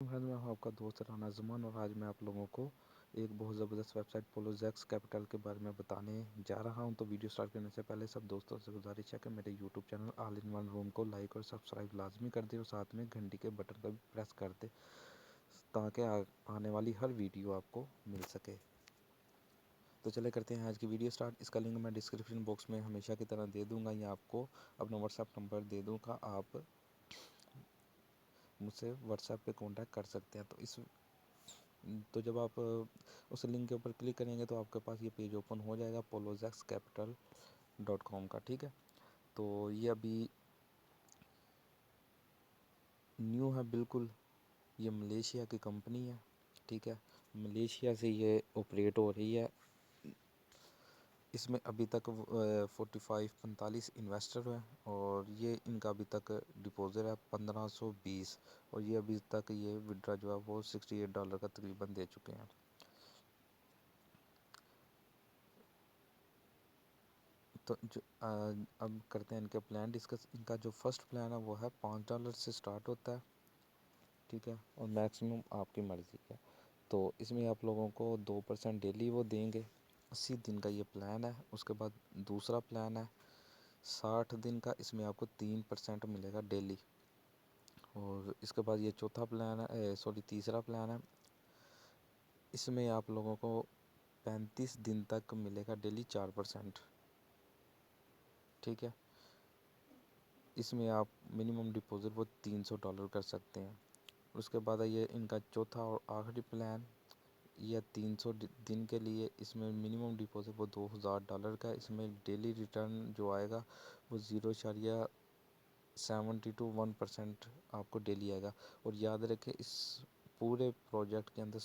आज मैं हूं आपका दोस्त राना ज़मान और आज मैं आप लोगों को एक बहुत ज़बरदस्त वेबसाइट पोलोजेक्स कैपिटल के बारे में बताने जा रहा हूं। तो वीडियो स्टार्ट करने से पहले सब दोस्तों से गुजारिश है कि मेरे YouTube channel all in one room को लाइक और सब्सक्राइब लाजमी कर दे और साथ में घंटी के बटन का भी प्रेस कर दे ताकि आने वाली हर वीडियो आपको मिल सके। तो चले करते हैं आज की वीडियो स्टार्ट। इसका लिंक मैं डिस्क्रिप्शन बॉक्स में हमेशा की तरह दे दूँगा या आपको अपना व्हाट्सएप नंबर दे दूँगा, आप मुझसे व्हाट्सएप पे कांटेक्ट कर सकते हैं। तो जब आप उस लिंक के ऊपर क्लिक करेंगे तो आपके पास ये पेज ओपन हो जाएगा polozexcapital.com का, ठीक है। तो ये अभी न्यू है बिल्कुल, ये मलेशिया की कंपनी है, ठीक है। मलेशिया से ये ऑपरेट हो रही है। इसमें अभी तक 45 इन्वेस्टर हैं और ये इनका अभी तक डिपॉजिट है 1520 और ये अभी तक ये विड्रा जो है वो $68 का तकरीबन दे चुके हैं। तो अब करते हैं इनके प्लान डिस्कस। इनका जो फर्स्ट प्लान है वो है $5 से स्टार्ट होता है, ठीक है, और मैक्सिमम आपकी मर्ज़ी है। तो इसमें आप लोगों को 2% डेली वो देंगे। 80 दिन का ये प्लान है। उसके बाद दूसरा प्लान है 60 दिन का, इसमें आपको 3% मिलेगा डेली। और इसके बाद ये चौथा प्लान है, तीसरा प्लान है, इसमें आप लोगों को 35 दिन तक मिलेगा डेली 4%, ठीक है। इसमें आप मिनिमम डिपॉजिट वो $300 कर सकते हैं। उसके बाद ये इनका चौथा और आखिरी प्लान, यह 300 दिन के लिए, इसमें मिनिमम डिपॉजिट वो $2000 का। इसमें डेली रिटर्न जो आएगा वो 0.72 आपको डेली आएगा। और याद रखें इस पूरे प्रोजेक्ट के अंदर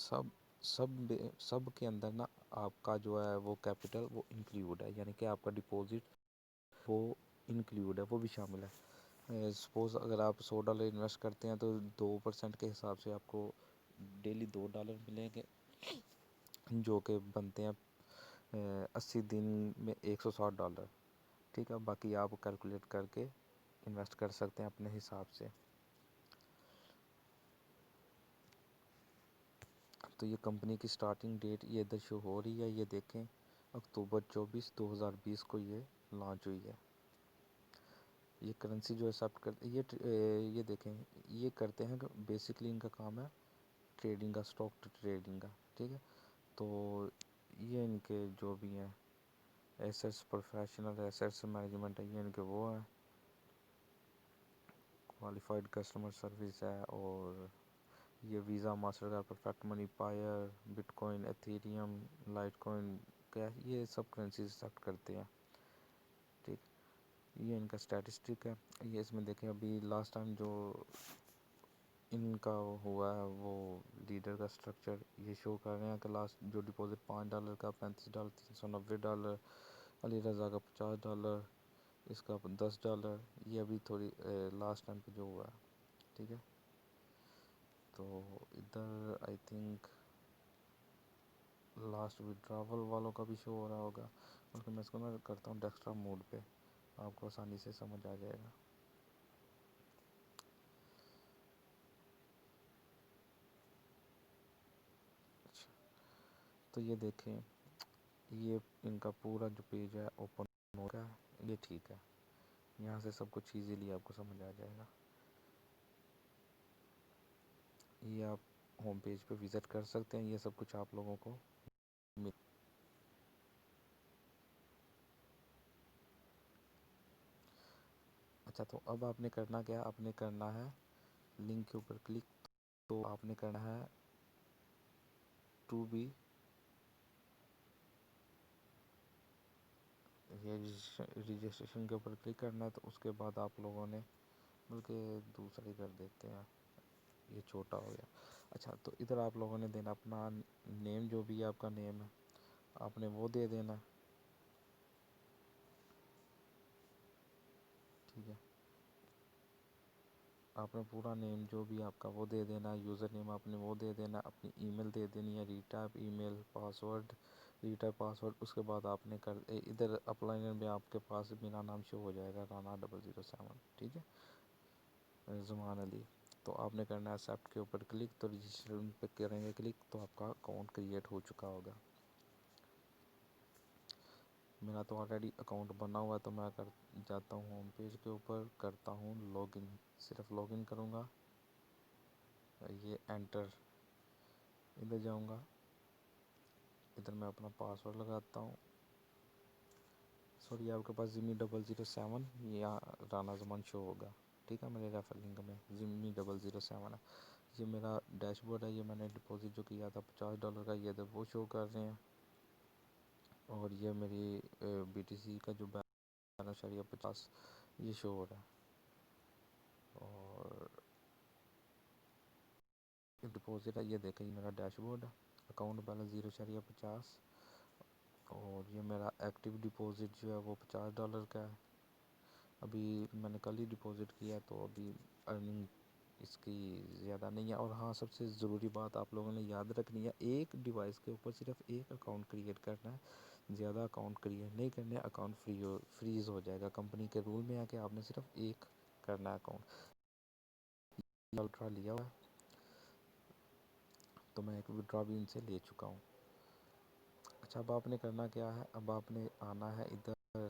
सब के अंदर ना आपका जो है वो कैपिटल वो इंक्लूड है, यानी कि आपका डिपॉजिट वो इंक्लूड है, वो भी शामिल है। सपोज़ अगर आप $100 इन्वेस्ट करते हैं तो 2% के हिसाब से आपको डेली $2 मिलेंगे, जो कि बनते हैं 80 दिन में $160, ठीक है। बाकी आप कैलकुलेट करके इन्वेस्ट कर सकते हैं अपने हिसाब से। तो ये कंपनी की स्टार्टिंग डेट ये इधर शो हो रही है, ये देखें, अक्टूबर 24 2020 को ये लॉन्च हुई है। ये करेंसी जो एक्सेप्ट करते ये देखें, ये करते हैं कि बेसिकली इनका काम है ट्रेडिंग का, स्टॉक ट्रेडिंग का, ठीक है। तो ये इनके जो भी हैं एसेट्स, प्रोफेशनल एसेट्स मैनेजमेंट है, ये इनके वो हैं, क्वालिफाइड कस्टमर सर्विस है, और ये Visa, Mastercard, perfect money, Payeer, bitcoin, ethereum, litecoin, क्या ये सब करेंसी एक्सेप्ट करते हैं, ठीक। ये इनका स्टैटिस्टिक है। ये इसमें देखें अभी लास्ट टाइम जो इनका हुआ है वो लीडर का स्ट्रक्चर ये शो कर रहे हैं कि लास्ट जो डिपॉजिट $5 का, $35, $390, अली रज़ा का $50, इसका $10, ये अभी थोड़ी लास्ट टाइम पे जो हुआ है, ठीक है। तो इधर आई थिंक लास्ट विड्रावल वालों का भी शो हो रहा होगा, बल्कि मैं इसको ना करता हूँ डेस्कटॉप मोड पे, आपको आसानी से समझ आ जाएगा। अच्छा, तो ये देखें, ये इनका पूरा जो पेज है ओपन हो गया है, ये ठीक है। यहाँ से सब कुछ ईजीली आपको समझ आ जाएगा। ये आप होम पेज पे विज़िट कर सकते हैं, ये सब कुछ आप लोगों को मिल। अच्छा, तो अब आपने करना क्या, आपने करना है लिंक के ऊपर क्लिक, तो आपने करना है टू बी, ये रजिस्ट्रेशन के ऊपर क्लिक करना है। तो उसके बाद आप लोगों ने, बल्कि दूसरा ही कर देते हैं, ये छोटा हो गया। अच्छा, तो इधर आप लोगों ने देना अपना नेम, जो भी आपका नेम है आपने वो दे देना, ठीक है। आपने पूरा नेम जो भी आपका वो दे देना, यूज़र नेम आपने वो दे देना, अपनी ईमेल दे देनी है, retype email, password, retype password. उसके बाद आपने कर इधर अप्लाइनर में आपके पास मेरा नाम शो हो जाएगा, राना 007, ठीक है, ज़ुमान अली। تو آپ نے کرنا ہے ایکسیپٹ کے اوپر کلک، تو رجسٹر پہ کریں گے کلک تو آپ کا اکاؤنٹ کریٹ ہو چکا ہوگا۔ میرا تو آلریڈی اکاؤنٹ بنا ہوا ہے، تو میں جاتا ہوں ہوم پیج کے اوپر، کرتا ہوں لاگ ان، صرف لاگ ان کروں گا، یہ انٹر، ادھر جاؤں گا، ادھر میں اپنا پاسورڈ لگاتا ہوں، سوری آپ کے پاس زمی 007 یا رانا زمان شو ہوگا، ٹھیک ہے، میرے ریفر لنک میں زمی 007 ہے۔ یہ میرا ڈیش بورڈ ہے، یہ میں نے ڈپازٹ جو کیا تھا $50 کا، یہ ادھر وہ شو کر رہے ہیں، اور یہ میری بی ٹی سی کا جو 12.50 یہ شو ہو رہا ہے، اور ڈپازٹ ہے، یہ دیکھیں یہ میرا ڈیش بورڈ ہے، اکاؤنٹ بیلنس 0.50، اور یہ میرا ایکٹیو ڈپازٹ جو ہے وہ $50 کا ہے، ابھی میں نے کل ہی ڈپازٹ کیا تو ابھی ارننگ اس کی زیادہ نہیں ہے۔ اور ہاں، سب سے ضروری بات آپ لوگوں نے یاد رکھنی ہے، ایک ڈیوائس کے اوپر صرف ایک اکاؤنٹ کریٹ کرنا ہے، زیادہ اکاؤنٹ کریٹ نہیں کرنے، اکاؤنٹ فریز ہو جائے گا، کمپنی کے رول میں ہے کہ آپ نے صرف ایک کرنا ہے اکاؤنٹ۔ الٹرا لیا ہوا ہے، تو میں ایک وڈرا بھی ان سے لے چکا ہوں۔ اچھا، اب آپ نے کرنا کیا ہے، اب آپ نے آنا ہے ادھر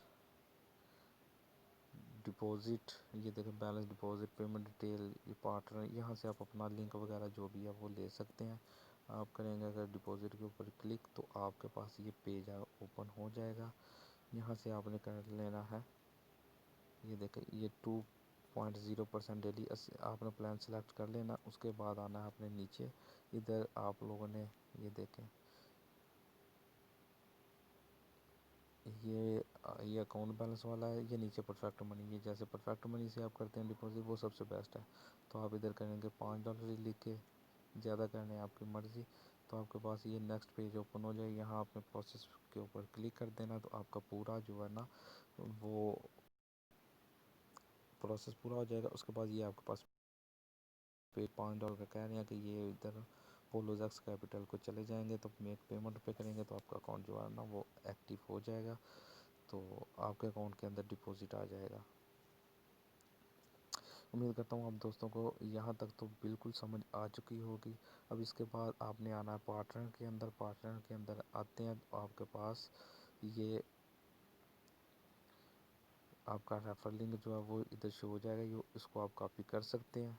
ڈپازٹ، یہ دیکھیں بیلنس ڈپازٹ، پیمنٹ ڈیٹیل، یہ پارٹنر، یہاں سے آپ اپنا لنک وغیرہ جو بھی ہے وہ لے سکتے ہیں۔ آپ کریں گے اگر ڈپازٹ کے اوپر کلک تو آپ کے پاس یہ پیج اوپن ہو جائے گا، یہاں سے آپ نے کر لینا ہے، یہ دیکھیں یہ 2.0% ڈیلی، آپ نے پلان سلیکٹ کر لینا، اس کے بعد آنا ہے اپنے نیچے، ادھر آپ لوگوں نے یہ دیکھیں یہ اکاؤنٹ بیلنس والا ہے، یہ نیچے پرفیکٹ منی، یہ جیسے پرفیکٹ منی سے آپ کرتے ہیں ڈپازٹ وہ سب سے بیسٹ ہے، تو آپ ادھر کریں گے $5 ہی لکھ کے، زیادہ کرنے آپ کی مرضی، تو آپ کے پاس یہ نیکسٹ پیج اوپن ہو جائے، یہاں آپ نے پروسیس کے اوپر کلک کر دینا، تو آپ کا پورا جو ہے نا وہ پروسیس پورا ہو جائے گا، اس کے بعد یہ آپ کے پاس پہ $5 کا کہہ رہے ہیں کہ یہ ادھر پولوزیکس کیپٹل کو چلے جائیں گے، تو میک پیمنٹ پہ کریں گے تو آپ کا اکاؤنٹ جو ہے نا وہ ایکٹیو ہو جائے گا، تو آپ کے اکاؤنٹ کے اندر ڈپازٹ آ جائے گا۔ امید کرتا ہوں آپ دوستوں کو یہاں تک تو بالکل سمجھ آ چکی ہوگی۔ اب اس کے بعد آپ نے آنا ہے پارٹنر کے اندر، پارٹنر کے اندر آتے ہیں تو آپ کے پاس یہ آپ کا ریفر لنک جو ہے وہ ادھر شو ہو جائے گا، یہ اس کو آپ کاپی کر سکتے ہیں۔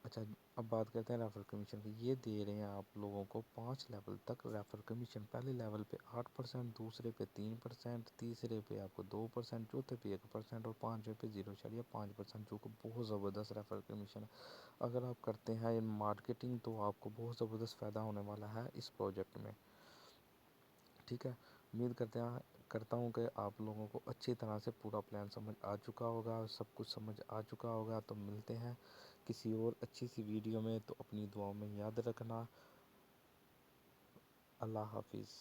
اچھا، اب بات کرتے ہیں ریفر کمیشن کی، یہ دے رہے ہیں آپ لوگوں کو 5 لیول تک ریفر کمیشن، پہلے لیول پہ 8%، دوسرے پہ 3%، تیسرے پہ آپ کو 2%، چوتھے پہ 1%، اور پانچویں پہ 0.5%، جو کہ بہت زبردست ریفر کمیشن ہے۔ اگر آپ کرتے ہیں مارکیٹنگ تو آپ کو بہت زبردست فائدہ ہونے والا ہے اس پروجیکٹ میں، ٹھیک ہے۔ امید کرتا ہوں کہ آپ لوگوں کو اچھی طرح سے پورا پلان سمجھ آ چکا ہوگا، سب کچھ سمجھ آ چکا ہوگا، تو ملتے ہیں کسی اور اچھی سی ویڈیو میں، تو اپنی دعاؤں میں یاد رکھنا۔ اللہ حافظ۔